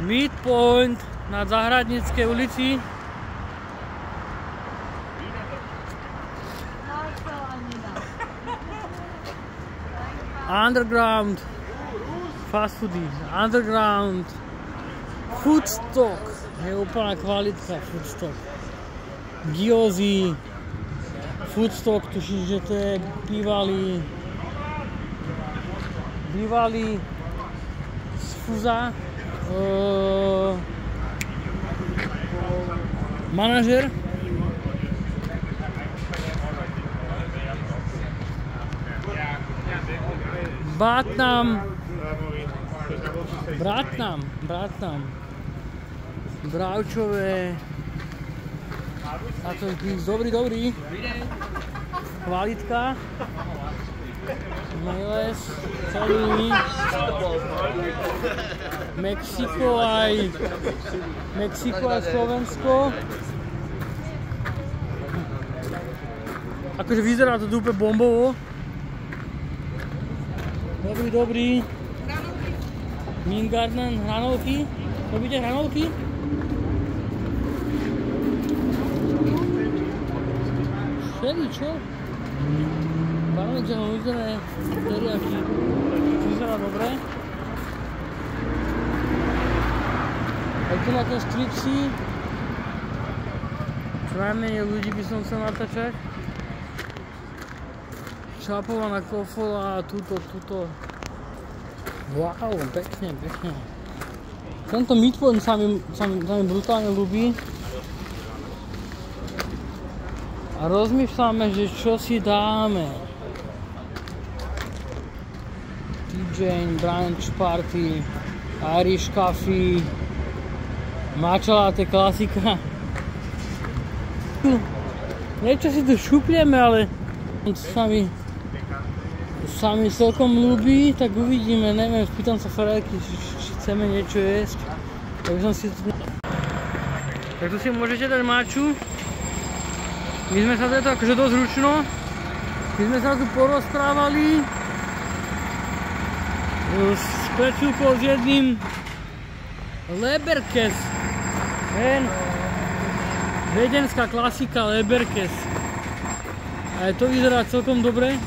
Midpoint na Zahradníckej ulici. Underground fast foody, underground foodstock, je úplná kvalitka foodstock. Gyozy, foodstock, tuším, že to je bývalý z Fuza manažer. Bratnam, bravčové, a to je dobrý, kvalitka, Miles, celý, Mexiko aj Slovensko. Akože vyzerá to úplne bombovo. Dobrý. Mean Garden, hranolky. Robíte hranolky? Všeličo? Parmesan, uzené, teriaky. Vyzerá dobre. Aj tu na ten stripsy. Čo najmenej ľudí by som chcel natáčať. Čapovaná kofola a tuto. Wow, pekne. Tento midpoint sa mi brutálne ľúbi. A rozmýšľame, že čo si dáme. TJ, brunch party, Irish coffee, matcha latte, klasika. Niečo si tu šupneme, ale sa mi celkom ľúbi, tak uvidíme, neviem, spýtam sa Ferelky, či chceme niečo jesť. Tak tu si môžete dať matchu. My sme sa to akože dosť ručno. My sme sa tu porozprávali s Pečúkou, s jedným Leberkäs. Viedenská klasika Leberkäs. A to vyzerá celkom dobre.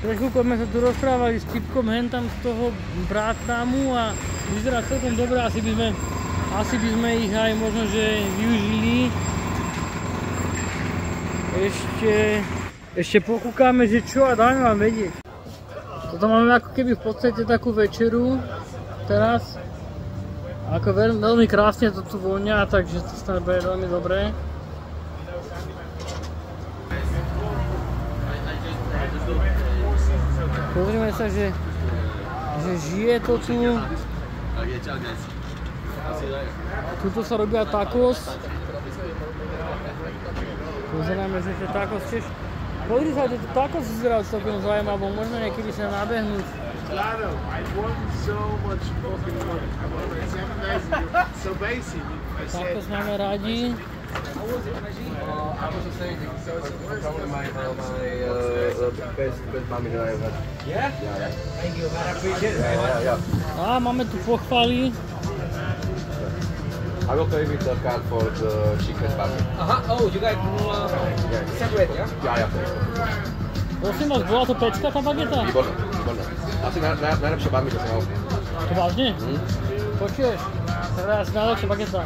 Trošku sme sa tu rozprávali s typkom hentam z toho Bratnamu a vyzerá celkom dobre, asi by sme ich aj možno že využili. Ešte pokúkame, že čo a dáme vám vedieť. Toto máme ako keby v podstate takú večeru teraz. Ako veľmi krásne to tu vonia, takže to snad bude veľmi dobré. Pozrime sa, že žije to tu. Tuto sa robia tacos. Pozeráme, že tie tacos tiež. Pozri sa, že tie tacos vyzerajú celkom zaujímavé, možno niekedy sa nabehnúť. Tacos máme radi. I was just saying, probably my best mommy that I have had. Yeah? Yeah. Thank you, man. I appreciate it. Yeah. A máme tu pochvály. I will pay with the card for the chicken party. Oh, you guys separate, yeah? Yeah. Prosím vás, bola to pecka tá bageta? Výborné. Asi najlepšia barmy, čo som mal. To vážne? Počuješ? Teraz najlepšia bageta.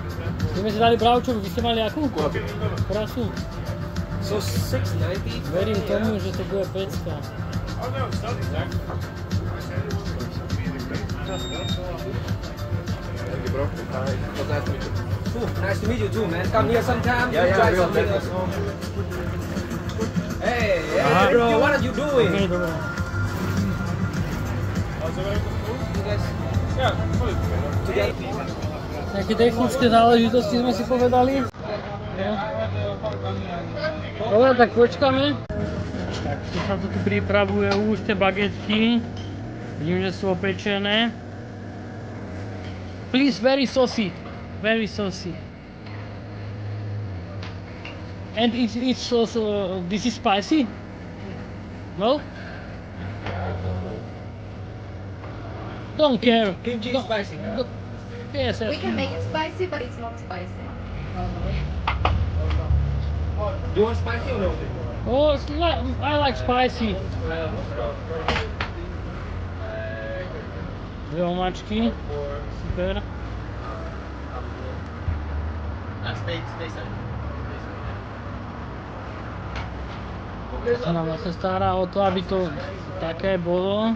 My sme si dali bravčovú, vy ste mali akú? Krasu. So 690? Verím tomu, že to bude pecka. Thank you, bro. It was nice to meet you. Cool. Nice to meet you too, man. Come here sometime. Yeah, try I will. something else. Hey, bro, what are you doing? Okay, dobre. You guys together? Nejaké technické záležitosti sme si povedali. Dobre, tak počkáme. Tak tu sa tu pripravuje už tie bagetky. Vidím, že sú opečené. Please, very saucy. Very saucy. And it's also, this is spicy? No? Don't care. Kimchi is spicy. Yes, We can make it spicy, but it's not spicy. You want spicy or no? Oh, I like spicy. Dve omáčky. Super. Sa nám vlastne stará o to, aby to také bolo.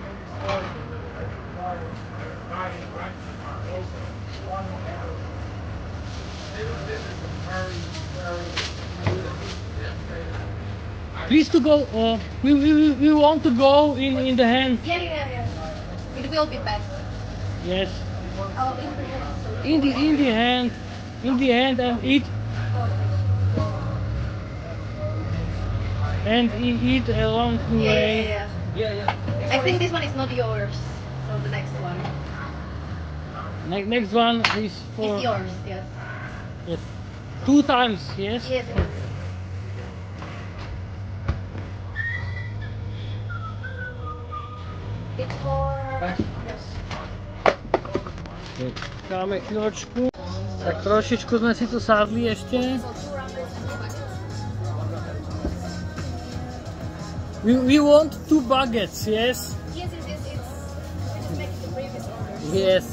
Please to go. We want to go in the hand. Yeah. It will be best. Yes. Oh, In the hand and eat. And eat along the way. Yeah. I think this one is not yours. So the next one Next one is for is yours. Yes. yes. 2 times. Yes. Yes. It's for. Yes. Čakáme chvíľočku. Tak trošičku sme si tu sadli ešte. We want 2 baguettes, yes? Yes. It's next to the previous order. Yes.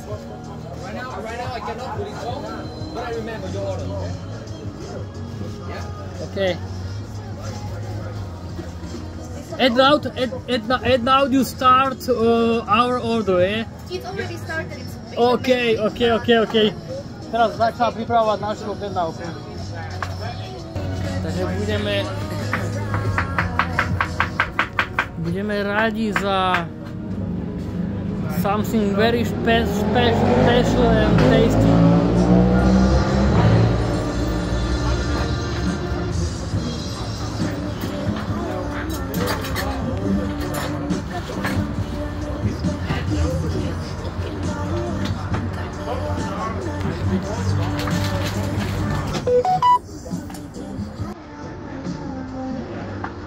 Right now I cannot put it on, but I remember your order. Okay. And now you start our order, eh? It's already started. It's Okay. Teraz začala pripravovať našu objednávku. Takže budeme radi za something very special and tasty.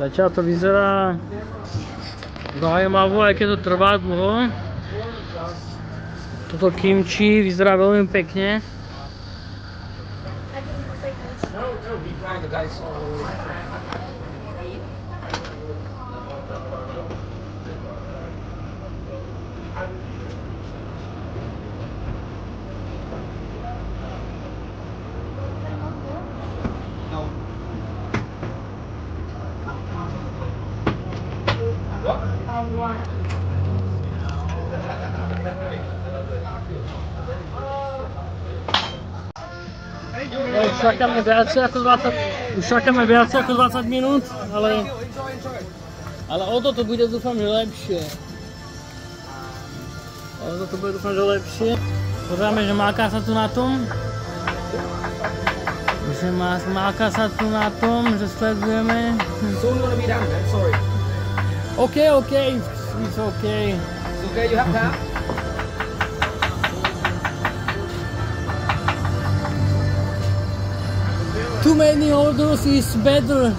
Zatiaľ to vyzerá zaujímavo, aj keď to trvá dlho. Toto kimchi vyzerá veľmi pekne. Už čakáme viac ako 20 minút, ale o toto bude dúfam, že lepšie. Pozeráme, že máka sa tu na tom. Že sledujeme. Soon gonna be done, man. Sorry. Okay, it's okay. It's okay, you have time? Too many orders is better.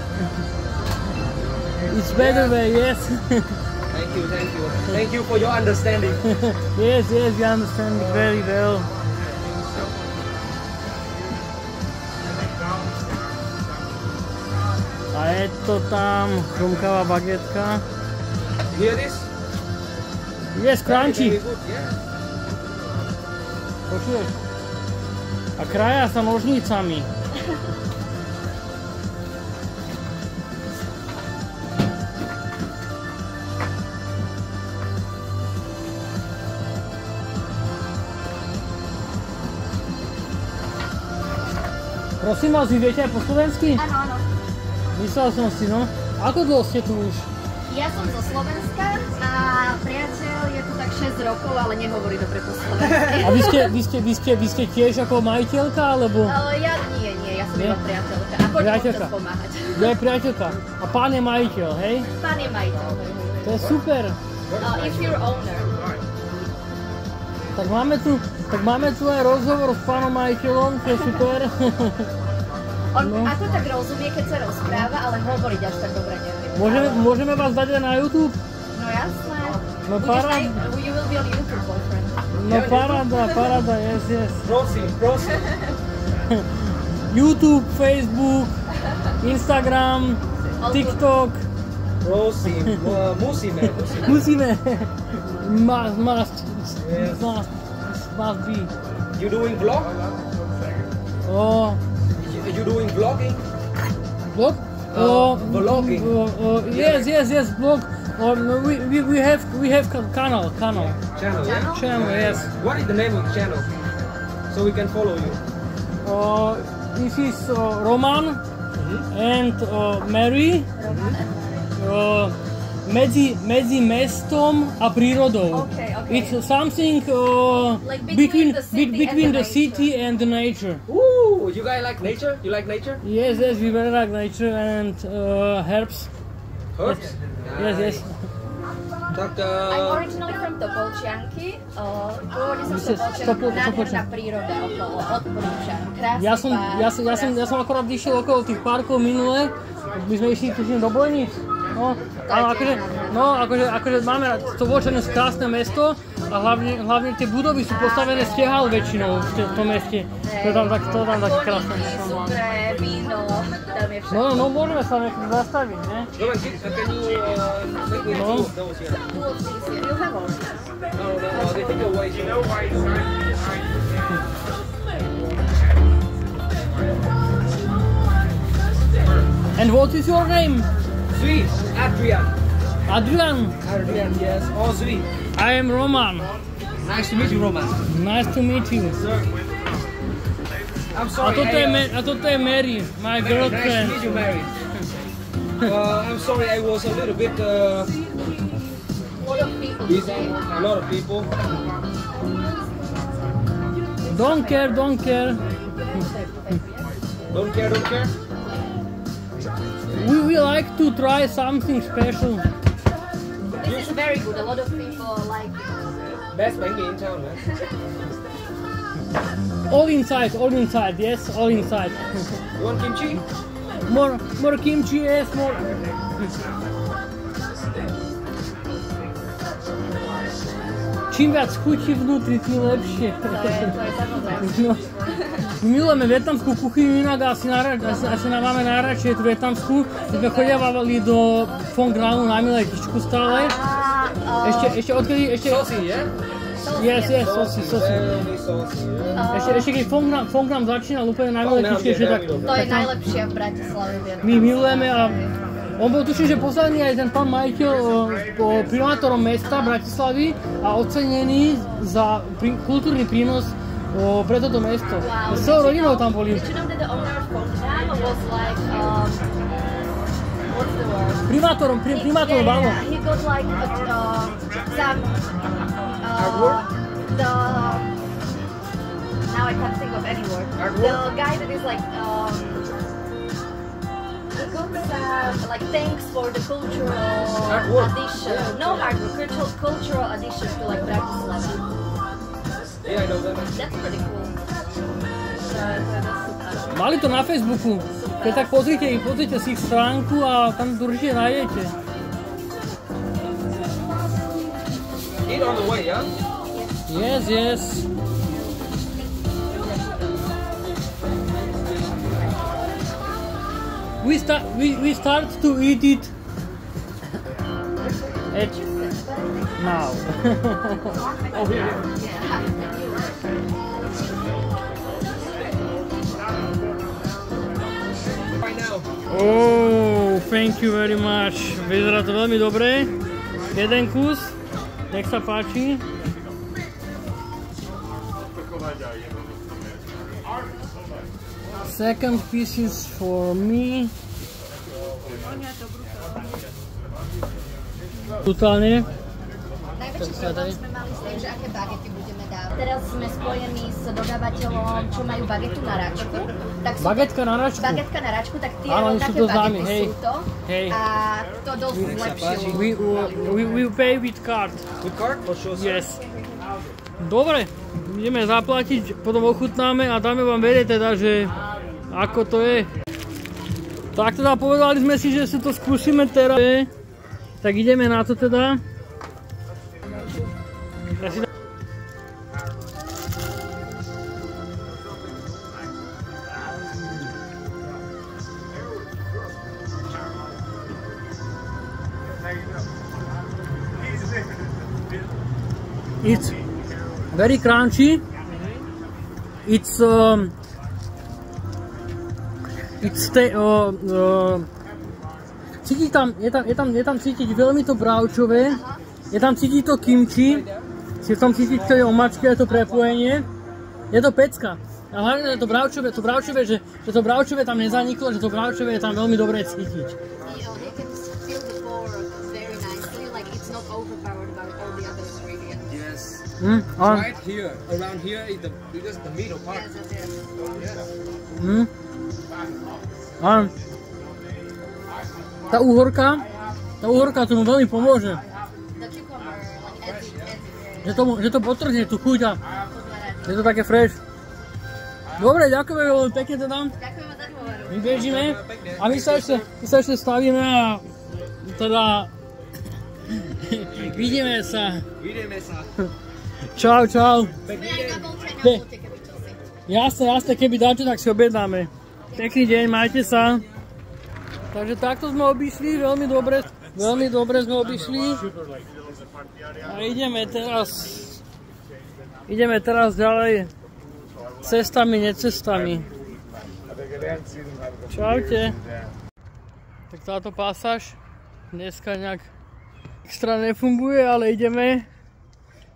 It's better way, yes. Thank you. Thank you for your understanding. Yes, we understand it very well. A je to tam chrumkavá bagetka. Hear this? Yes, crunchy. Very good, yeah. Počuješ? A kraja sa nožnicami. Prosím vás, vy viete aj po slovensky? Áno. Myslel som si, no. Ako dlho ste tu už? Ja som zo Slovenska a priateľ je tu tak 6 rokov, ale nehovorí dobre po slovensky. A vy ste tiež ako majiteľka, alebo? Ja nie, ja som iba priateľka. A poďme občas pomáhať. Ja je priateľka. A pán je majiteľ, hej? Pán je majiteľ. To je super. If you're owner. Tak máme tu aj rozhovor s pánom majiteľom, to je super. On ako tak rozumie, keď sa rozpráva, ale hovoriť až tak dobre nevie. Môžeme vás dať aj na YouTube? No jasné. No parád. You will be on YouTube, boyfriend. No paráda, yes. Prosím. YouTube, Facebook, Instagram, TikTok. Prosím, musíme. Must be. You doing vlog? Oh. You doing vlogging? Vlog? Vlogging. Yes, vlog. We have channel. Channel, yeah? Channel, yes. What is the name of the channel? So we can follow you. This is Roman and Mary. Medzi mestom a prírodou. Okay. It's something Like between between the city and the nature. Ooh, you guys like nature? You like nature? Yes, we very like nature and herbs. Herbs? Yes. Tak, I'm originally from Topolčianky. Pôvodne som nádherná príroda okolo, odporúčam. Krásny park. Ja som akorát išiel okolo tých parkov minule. My sme išli tuším do Bojnic. No, akože máme to vočené krásne mesto a hlavne tie budovy sú postavené z tehál väčšinou v tom meste. To je tam také krásne. Super, víno, tam je všetko. No, môžeme sa niekde zastaviť, ne? Roman, can you make me two of those here? Two of these here. You have all these. No, they take away. And what is your name? Sweet, Adrian. Adrian. Adrian, yes. Oh, sweet. I am Roman. Nice to meet you, Roman. Nice to meet you. I'm sorry. A toto je Mary, my girlfriend. Nice to meet you, Mary. I'm sorry, I was a little bit A lot of people busy. today. A lot of people. Don't care. Don't care. We like to try something special. This is very good. A lot of people like it. Best banking in town, man. All inside, yes, all inside. You want kimchi? More kimchi, yes, more. Čím viac chutí vnútri, tým lepšie. To je samozrejme. No. My milujeme vietnamskú kuchyňu, inak asi máme najradšie tú vietnamskú. My sme chodievali do Phong Gramu na Miletičku stále. Ešte odkedy... Saucy, yeah? Yes, saucy. Very saucy, yeah. Ešte keď Phong Gram začínal úplne na Miletičke, tak... To je najlepšia v Bratislave. My milujeme a... On bol tuším, že posledný aj ten pán majiteľ primátorom mesta Bratislavy a ocenený za kultúrny prínos pre toto mesto. Wow. S celou rodinou tam boli. Did you know that the owner of Phong Gram was like, what's the word? Primátorom Balo. Yeah, he got like some now I can't think of any word. The guy that is like he got some like thanks for the cultural addition. No hard work, cultural addition to like Bratislava. Yeah, I know that. That's pretty cool. Mali to na Facebooku. Keď tak pozrite si ich stránku a tam určite nájdete. Eat on the way, yeah? Yes. We start to eat it now. Oh, here. Right now. Oh, thank you very much. Vyzerá to veľmi dobre. Jeden kus. Nech sa páči. Second piece is for me. Brutálne. Najväčší problém sme mali s tým, že aké bagety budeme dávať. Teraz sme spojení s dodávateľom, čo majú bagetu na račku. Bagetka na račku? Bagetka na račku, tak tie rovnaké bagety sú to. Hej. A to dosť zlepšilo. We pay with card. With card? For sure, sir. Yes. Dobre, ideme zaplatiť, potom ochutnáme a dáme vám vedieť teda, že ako to je. Tak teda povedali sme si, že si to skúsime teraz. Tak ideme na to teda. It's very crunchy. It's cítiť tam, je tam cítiť veľmi to bravčové, je tam cítiť to kimči, si tam cítiť to omačky a to prepojenie. Je to pecka. A hlavne to bravčové, že to bravčové tam nezaniklo, že to bravčové je tam veľmi dobre cítiť. Right here, around here is the middle part. Tá úhorka tomu veľmi pomôže. Že to potrhne tú chuť a je to také fresh. Dobre, ďakujeme veľmi pekne teda. Ďakujeme za dôveru. My bežíme a my sa ešte stavíme a teda vidíme sa. Čau. Jasné, keby dáte, tak si objednáme. Pekný deň, majte sa. Takže takto sme obišli, veľmi dobre sme obišli. A ideme teraz ďalej cestami, necestami. Čaute. Tak táto pasáž dneska nejak extra nefunguje, ale ideme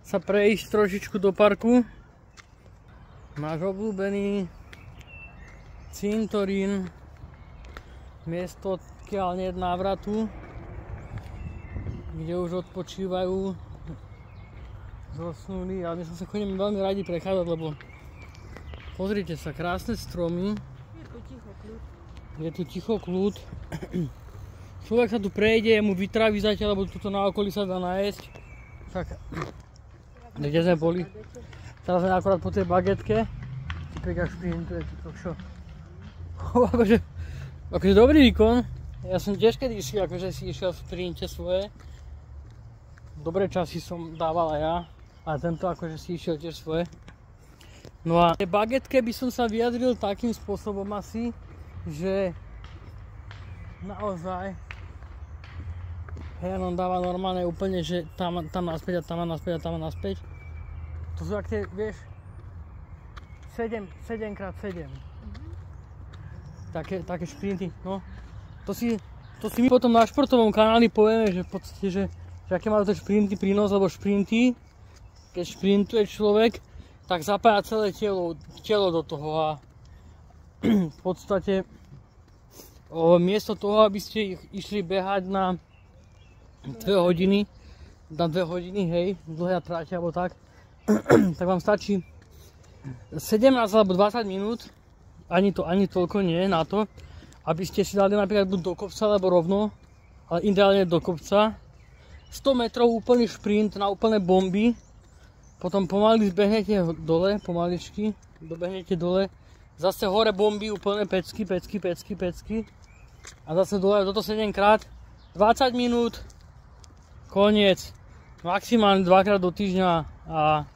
sa prejsť trošičku do parku. Máš obľúbený cintorín, miesto odkiaľ nie je návratu, kde už odpočívajú zosnulí, ale my sa chodíme veľmi radi prechádzať, lebo pozrite sa, krásne stromy, je tu ticho kľud, človek sa tu prejde, je mu vytraví zatiaľ, lebo tuto na okolí sa dá najesť, tak kde sme boli, teraz sme akorát po tej bagetke, typek až šprintuje, čo, akože dobrý výkon, ja som tiež kedy išiel, akože si išiel v sprinte svoje, dobré časy som dával aj ja, a tento akože si išiel tiež svoje. No a tej bagetke by som sa vyjadril takým spôsobom asi, že naozaj on dáva normálne úplne, že tam naspäť a tam naspäť a tam naspäť. To sú ak tie, vieš, 7x7. Také šprinty, no. To si my potom na športovom kanáli povieme, že v podstate, že aké majú to šprinty prínos, alebo šprinty, keď šprintuje človek, tak zapája celé telo do toho a v podstate miesto toho, aby ste išli behať na 2 hodiny, hej, dlhé tráte alebo tak vám stačí 17 alebo 20 minút, ani toľko nie na to, aby ste si dali napríklad buď do kopca alebo rovno, ale ideálne do kopca. 100 metrov úplný šprint na úplné bomby, potom pomaly zbehnete dole, pomaličky, dobehnete dole, zase hore bomby, úplné pecky a zase dole, toto 7 krát, 20 minút, koniec, maximálne 2-krát do týždňa a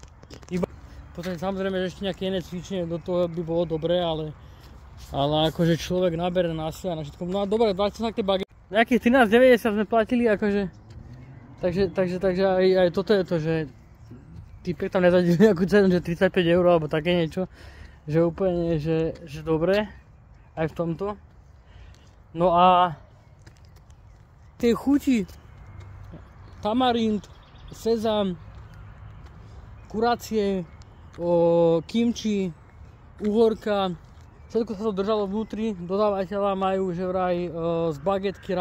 iba. Potom samozrejme, že ešte nejaké iné cvičenie do toho by bolo dobré, ale akože človek nabere na seba na všetko. No a dobre, vráťte sa k tej bagetke. Nejakých 13,90 sme platili, akože, takže aj toto je to, že týpek tam nezadil nejakú cenu, že 35 € alebo také niečo, že úplne, že dobre, aj v tomto. No a tie chuti, tamarind, sezam, kurácie, kimči, uhorka, všetko sa to držalo vnútri, dodávateľa majú že vraj z bagetky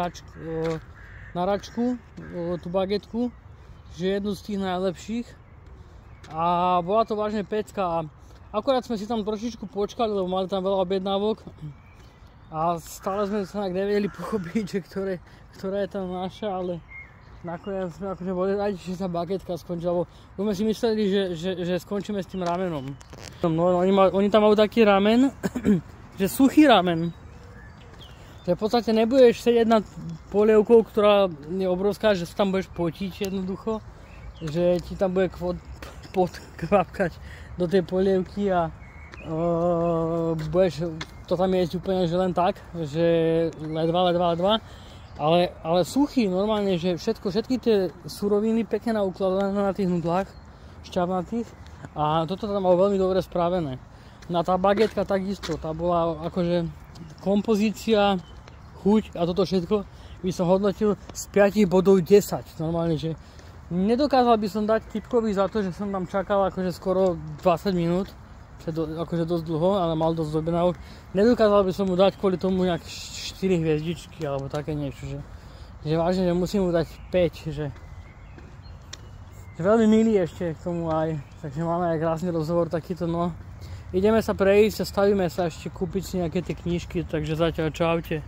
na račku, tú bagetku, že jednu z tých najlepších a bola to vážne pecka a akorát sme si tam trošičku počkali, lebo mali tam veľa objednávok a stále sme sa nevedeli pochopiť, že ktorá je tam naša, ale nakoniec sme akože boli radi, že sa bagetka skončila, lebo sme si mysleli, že skončíme s tým ramenom. No, oni tam majú taký ramen, že suchý ramen. Že v podstate nebudeš sedieť nad polievkou, ktorá je obrovská, že sa tam budeš potiť jednoducho, že ti tam bude podkvapkať do tej polievky a budeš to tam jesť úplne že len tak, že ledva. Ale suchý, normálne, že všetky tie suroviny pekne naukladané na tých nudlách, šťavnatých. A toto tam bolo veľmi dobre spravené. Na tá bagetka takisto, tá bola akože kompozícia, chuť a toto všetko by som hodnotil z 5 bodov 10. Normálne, že nedokázal by som dať tipkovi za to, že som tam čakal akože skoro 20 minút. Akože dosť dlho, ale mal dosť objednávok. Nedokázal by som mu dať kvôli tomu nejak 4 hviezdičky alebo také niečo, že vážne, že musím mu dať 5, že veľmi milý ešte k tomu aj, takže máme aj krásny rozhovor takýto, no. Ideme sa prejsť a stavíme sa ešte kúpiť si nejaké tie knižky, takže zatiaľ čaute.